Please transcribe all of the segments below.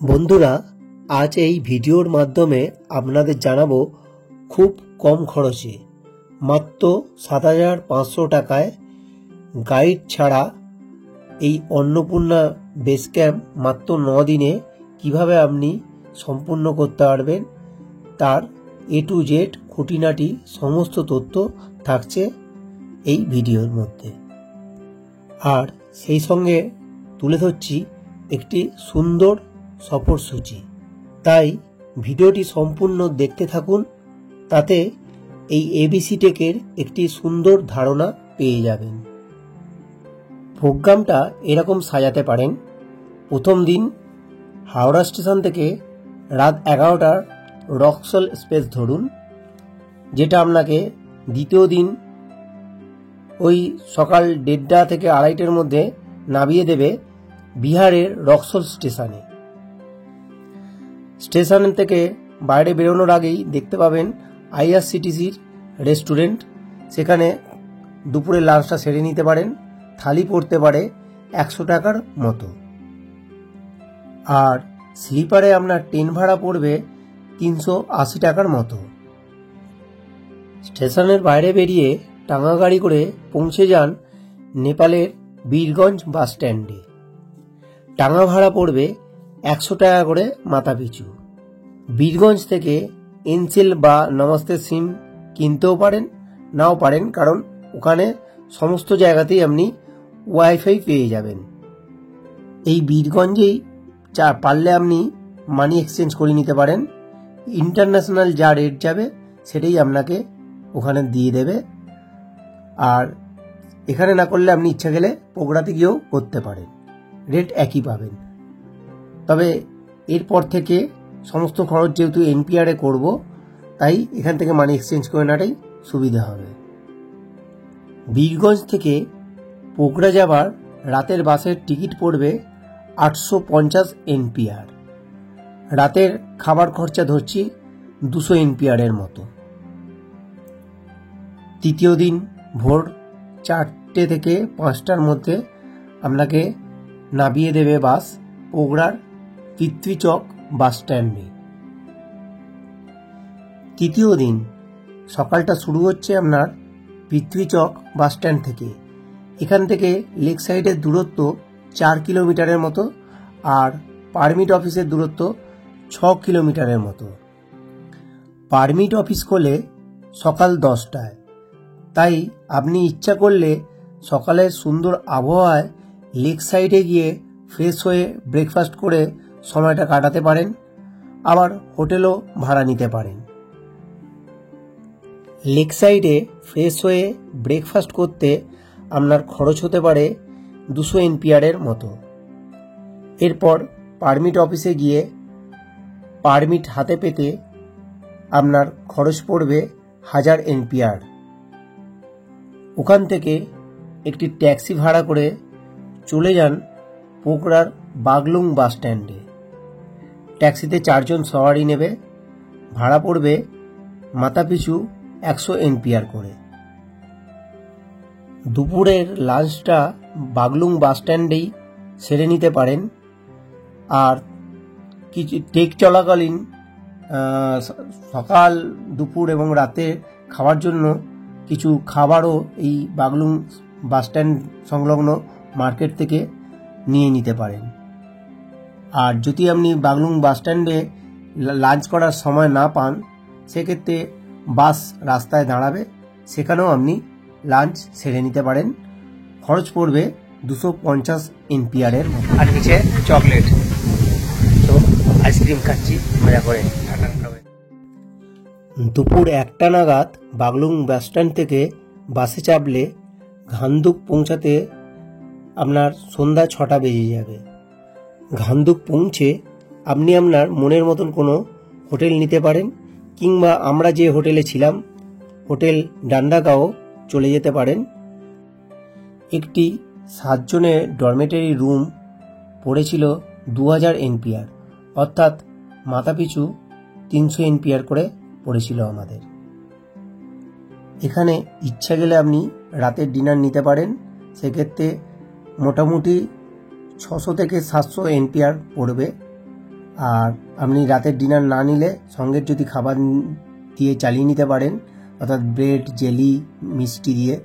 বন্ধুরা, আজ এই ভিডিওর মাধ্যমে আপনাদের জানাবো খুব কম খরচে মাত্র ৭৫০০ টাকায় গাইড ছাড়া এই অন্নপূর্ণা বেস ক্যাম্প মাত্র ৯ দিনে কিভাবে আপনি সম্পূর্ণ করতে পারবেন তার A to Z খুঁটিনাটি সমস্ত তথ্য থাকছে এই ভিডিওর মধ্যে। আর সেই সঙ্গে তুলে ধরছি একটি সুন্দর সফরসূচি। তাই ভিডিওটি সম্পূর্ণ দেখতে থাকুন, তাতে এই ABC টেকের একটি সুন্দর ধারণা পেয়ে যাবেন। প্রোগ্রামটা এরকম সাজাতে পারেন। প্রথম দিন হাওড়া স্টেশন থেকে রাত 11টার রক্সল এক্সপ্রেস ধরুন, যেটা আপনাকে দ্বিতীয় দিন ওই সকাল 1:30 থেকে 2:30টার মধ্যে নামিয়ে দেবে বিহারের রক্সল স্টেশনে। স্টেশন থেকে বাইরে বেরোনোর আগেই দেখতে পাবেন IRCTCর রেস্টুরেন্ট। সেখানে দুপুরে লাঞ্চটা সেরে নিতে পারেন। থালি পড়তে পারে 100 টাকার মতো। আর স্লিপারে আপনার ট্রেন ভাড়া পড়বে 380 টাকার মতো। স্টেশনের বাইরে বেরিয়ে টাঙ্গা গাড়ি করে পৌঁছে যান নেপালের বীরগঞ্জ বাস স্ট্যান্ডে। টাঙ্গা ভাড়া পড়বে 100 টাকা করে মাথা পিছু। বীরগঞ্জ থেকে এনসেল বা নমস্তে সিম কিনতেও পারেন, নাও পারেন, কারণ ওখানে সমস্ত জায়গাতেই আপনি ওয়াইফাই পেয়ে যাবেন। এই বীরগঞ্জেই পারলে আপনি মানি এক্সচেঞ্জ করে নিতে পারেন। ইন্টারন্যাশনাল যা রেট যাবে সেটাই আপনাকে ওখানে দিয়ে দেবে। আর এখানে না করলে আপনি ইচ্ছা গেলে পোগরাতে গিয়েও করতে পারেন, রেট একই পাবেন। তবে এরপর থেকে সমস্ত খরচ যেহেতু NPR করব, তাই এখান থেকে মানি এক্সচেঞ্জ করে নেওয়াটাই সুবিধা হবে। বীরগঞ্জ থেকে পোগরা যাবার রাতের বাসের টিকিট পড়বে 850 NPR। রাতের খাবার খরচা ধরছি 200 NPR এর মতো। তৃতীয় দিন ভোর 4টে থেকে 5টার মধ্যে আপনাকে নামিয়ে দেবে বাস পোগরার পৃথ্বীচক বাস স্ট্যান্ডে। তৃতীয় দিন সকালটা শুরু হচ্ছে আপনার পৃথ্বীচক বাস স্ট্যান্ড থেকে। এখান থেকে লেক সাইডের দূরত্ব 4 কিলোমিটারের মতো, আর পারমিট অফিসের দূরত্ব 6 কিলোমিটারের মতো। পারমিট অফিস খোলে সকাল 10টায়, তাই আপনি ইচ্ছা করলে সকালের সুন্দর আবহাওয়ায় লেক সাইডে গিয়ে ফ্রেশ হয়ে ব্রেকফাস্ট করে সময়টা কাটাতে পারেন। আবার হোটেলও ভাড়া নিতে পারেন। লেক সাইডে ফ্রেশ হয়ে ব্রেকফাস্ট করতে আপনার খরচ হতে পারে 200 NPR এর মতো। এরপর পারমিট অফিসে গিয়ে পারমিট হাতে পেতে আপনার খরচ পড়বে 1000 NPR। ওখান থেকে একটি ট্যাক্সি ভাড়া করে চলে যান পোগরার বাগলুং বাস স্ট্যান্ডে। ট্যাক্সিতে 4 জন সওয়ারি নেবে, ভাড়া পড়বে মাথাপিছু 100 NPR করে। দুপুরের লাঞ্চটা বাগলুং বাস স্ট্যান্ডেই সেরে নিতে পারেন। আর কিছু টেক চলাকালীন সকাল, দুপুর এবং রাতে খাওয়ার জন্য কিছু খাবারও এই বাগলুং বাস স্ট্যান্ড সংলগ্ন মার্কেট থেকে নিয়ে নিতে পারেন। আর যদি আপনি বাগলুং বাস স্ট্যান্ডে লাঞ্চ করার সময় না পান, সেক্ষেত্রে বাস রাস্তায় দাঁড়াবে, সেখানেও আপনি লাঞ্চ সেরে নিতে পারেন। খরচ পড়বে 250 NPR এর মতো। আর নিচে চকলেট, তো আইসক্রিম খাচ্ছি মজা করে। দুপুর 1টা নাগাদ বাগলুং বাস স্ট্যান্ড থেকে বাসে চাপলে ঘান্দুক পৌঁছাতে আপনার সন্ধ্যা 6টা বেজে যাবে। ঘান্দুক পৌঁছে আপনি আপনার মনের মতন কোনো হোটেল নিতে পারেন, কিংবা আমরা যে হোটেলে ছিলাম হোটেল ডান্ডাগাঁও চলে যেতে পারেন। একটি 7 জনের ডরমেটরি রুম পড়েছিল 2000 NPR, অর্থাৎ মাথাপিছু 300 NPR করে পড়েছিল আমাদের। এখানে ইচ্ছা গেলে আপনি রাতের ডিনার নিতে পারেন, সেক্ষেত্রে মোটামুটি 600 থেকে 700 NPR পড়বে। আর আপনি রাতের ডিনার না নিলে সঙ্গে যদি খাবার দিয়ে চালিয়ে নিতে পারেন, অর্থাৎ ব্রেড, জেলি, মিষ্টি দিয়ে,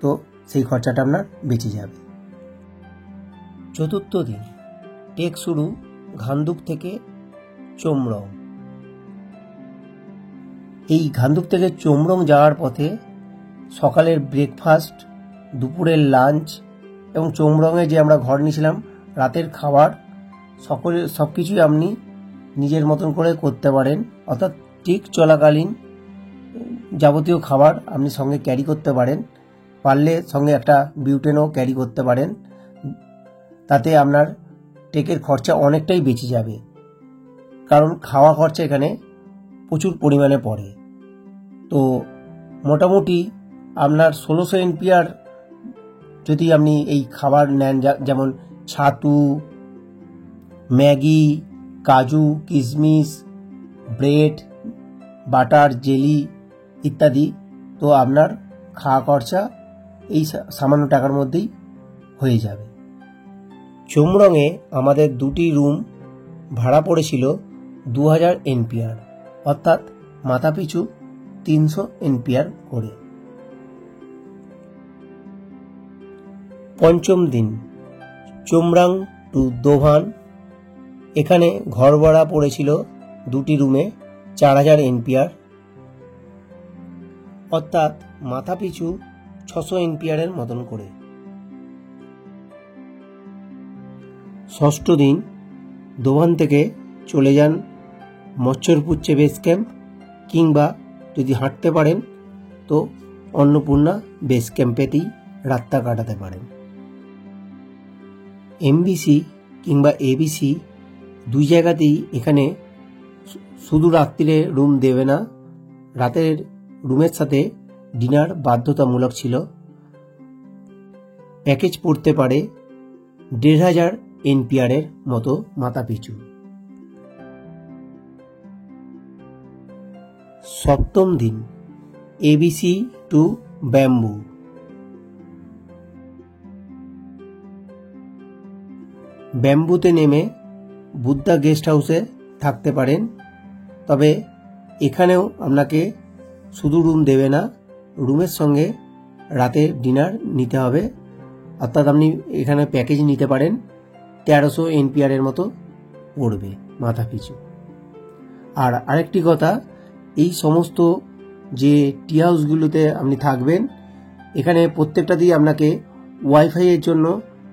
তো সেই খরচাটা আপনার বেঁচে যাবে। চতুর্থ দিন, টেক শুরু ঘান্দুক থেকে চোমরং। এই ঘান্দুক থেকে চোমরং যাওয়ার পথে সকালের ব্রেকফাস্ট, দুপুরের লাঞ্চ এবং চোমরংয়ে যে আমরা ঘর নিয়েছিলাম রাতের খাবার, সব কিছুই আপনি নিজের মতন করে করতে পারেন। অর্থাৎ ট্রেক চলাকালীন যাবতীয় খাবার আপনি সঙ্গে ক্যারি করতে পারেন, পারলে সঙ্গে একটা বিউটেনও ক্যারি করতে পারেন। তাতে আপনার ট্রেকের খরচা অনেকটাই বেঁচে যাবে, কারণ খাওয়া খরচা এখানে প্রচুর পরিমাণে পড়ে। তো মোটামুটি আপনার 1600 NPR যদি আপনি এই খাবার নেন, যেমন ছাতু, ম্যাগি, কাজু, কিশমিশ, ব্রেড, বাটার, জেলি ইত্যাদি, তো আপনার খাওয়া খরচা এই সামান্য টাকার মধ্যেই হয়ে যাবে। চোমরংয়ে আমাদের 2টি রুম ভাড়া পড়েছিল 2000 NPR, অর্থাৎ মাথাপিছু 300 NPR করে। পঞ্চম দিন, চোমরাং টু দোভান। এখানে ঘর ভাড়া পড়েছিল 2টি রুমে 4000 NPR, অর্থাৎ মাথাপিছু 600 NPR এর মতন করে। ষষ্ঠ দিন, দোভান থেকে চলে যান মচ্ছরপুচ্ছে বেস ক্যাম্প, কিংবা যদি হাঁটতে পারেন তো অন্নপূর্ণা বেস ক্যাম্পেতেই রাতটা কাটাতে পারেন। MBC কিংবা ABC দুই জায়গাতেই এখানে শুধু রাত্রিরে রুম দেবে না, রাতের রুমের সাথে ডিনার বাধ্যতামূলক ছিল। প্যাকেজ পড়তে পারে 1500 NPR এর মতো মাথাপিছু। সপ্তম দিন, ABC টু ব্যাম্বু। ব্যাম্বুতে নেমে বুদ্ধা গেস্ট হাউসে থাকতে পারেন, তবে এখানেও আপনাকে শুধু রুম দেবে না, রুমের সঙ্গে রাতে ডিনার নিতে হবে। অর্থাৎ আপনি এখানে প্যাকেজ নিতে পারেন, 1300 NPR এর মতো পড়বে মাথাপিছু। আর আরেকটি কথা, এই সমস্ত যে টি হাউসগুলোতে আপনি থাকবেন, এখানে প্রত্যেকটাতেই আপনাকে ওয়াইফাই এর জন্য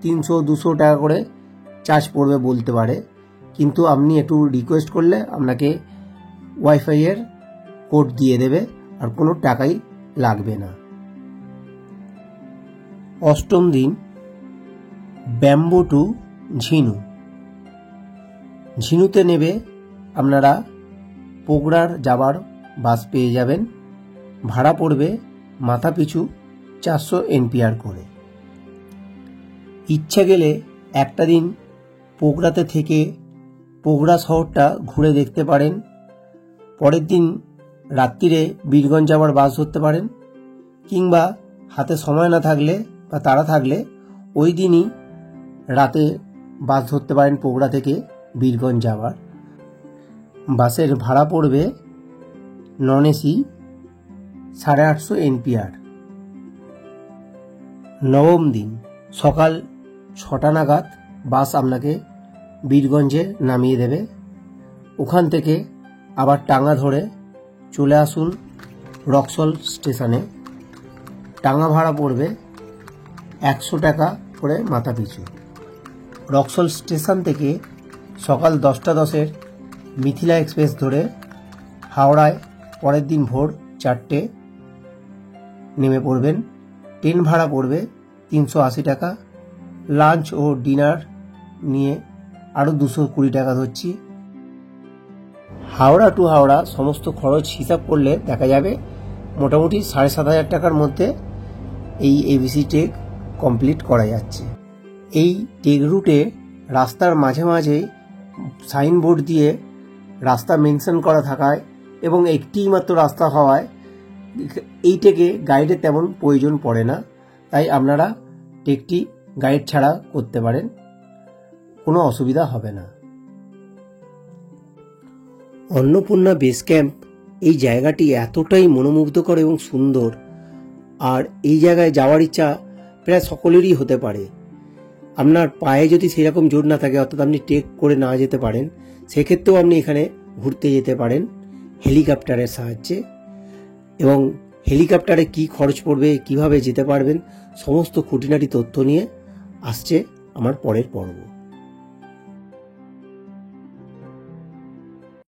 300-200 টাকা করে চার্জ পড়বে বলতে পারে, কিন্তু আপনি একটু রিকোয়েস্ট করলে আপনাকে ওয়াইফাই এর কোড দিয়ে দেবে, আর কোনো টাকাই লাগবে না। অষ্টম দিন, ব্যাম্বু টু ঝিনু। ঝিনুতে নেবে আপনারা পোগড়ার যাবার বাস পেয়ে যাবেন, ভাড়া পড়বে মাথাপিছু 400 NPR করে। ইচ্ছা গেলে একটা দিন পোগড়াতে থেকে পোগড়া শহরটা ঘুরে দেখতে পারেন, পরের দিন রাত্রিরে বীরগঞ্জ যাওয়ার বাস ধরতে পারেন, কিংবা হাতে সময় না থাকলে বা তাড়া থাকলে ওই দিনই রাতে বাস ধরতে পারেন পোগড়া থেকে বীরগঞ্জ যাওয়ার। বাসের ভাড়া পড়বে নন এসি 850 NPR। নবম দিন, সকাল 6টা নাগাদ বাস আপনাকে বীরগঞ্জে নামিয়ে দেবে। ওখান থেকে আবার টাঙ্গা ধরে চলে আসুন রক্সল স্টেশনে। টাঙ্গা ভাড়া পড়বে 100 টাকা করে মাথাপিছু। রক্সল স্টেশন থেকে সকাল 10:10 মিথিলা এক্সপ্রেস ধরে হাওড়ায় পরের দিন ভোর 4টে নেমে পড়বেন। ট্রেন ভাড়া পড়বে 380 টাকা। লাঞ্চ ও ডিনার নিয়ে আরও 220 টাকা ধরছি। হাওড়া টু হাওড়া সমস্ত খরচ হিসাব করলে দেখা যাবে মোটামুটি 7,500 টাকার মধ্যে এই ABC টেক কমপ্লিট করা যাচ্ছে। এই টেক রুটে রাস্তার মাঝে মাঝে সাইনবোর্ড দিয়ে রাস্তা মেনশন করা থাকায় এবং একটিই মাত্র রাস্তা হওয়ায় এই টেকে গাইডের তেমন প্রয়োজন পড়ে না, তাই আপনারা টেকটি গাইড ছাড়া করতে পারেন, কোনো অসুবিধা হবে না। অন্নপূর্ণা বেস ক্যাম্প এই জায়গাটি এতটাই মনোমুগ্ধকর এবং সুন্দর, আর এই জায়গায় যাওয়ার ইচ্ছা প্রায় সকলেরই হতে পারে। আপনার পায়ে যদি সেরকম জোর না থাকে, অর্থাৎ আপনি ট্রেক করে না যেতে পারেন, সেক্ষেত্রেও আপনি এখানে ঘুরতে যেতে পারেন হেলিকপ্টারের সাহায্যে। এবং হেলিকপ্টারে কি খরচ পড়বে, কিভাবে যেতে পারবেন, সমস্ত খুঁটিনাটি তথ্য নিয়ে আসছে আমার পরের পর্ব।